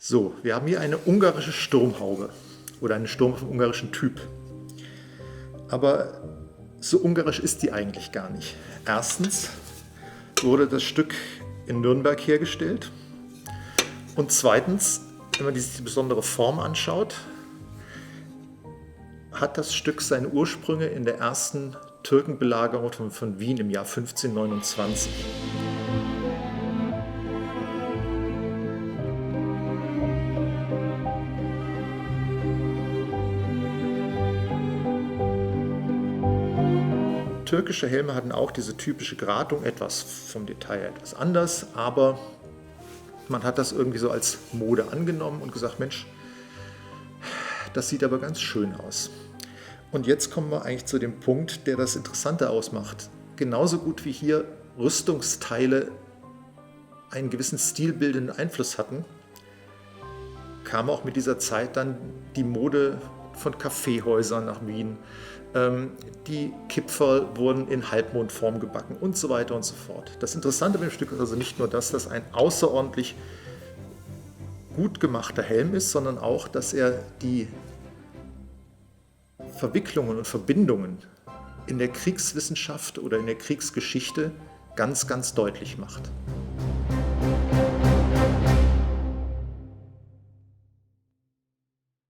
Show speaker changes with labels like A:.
A: So, wir haben hier eine ungarische Sturmhaube oder eine Sturmhaube vom ungarischen Typ. Aber so ungarisch ist die eigentlich gar nicht. Erstens wurde das Stück in Nürnberg hergestellt und zweitens, wenn man sich die besondere Form anschaut, hat das Stück seine Ursprünge in der ersten Türkenbelagerung von Wien im Jahr 1529. Türkische Helme hatten auch diese typische Gratung, etwas vom Detail her etwas anders, aber man hat das irgendwie so als Mode angenommen und gesagt, Mensch, das sieht aber ganz schön aus. Und jetzt kommen wir eigentlich zu dem Punkt, der das Interessante ausmacht. Genauso gut wie hier Rüstungsteile einen gewissen stilbildenden Einfluss hatten, kam auch mit dieser Zeit dann die Mode von Kaffeehäusern nach Wien. Die Kipferl wurden in Halbmondform gebacken und so weiter und so fort. Das Interessante bei dem Stück ist also nicht nur, dass das ein außerordentlich gut gemachter Helm ist, sondern auch, dass er die Verwicklungen und Verbindungen in der Kriegswissenschaft oder in der Kriegsgeschichte ganz, ganz deutlich macht.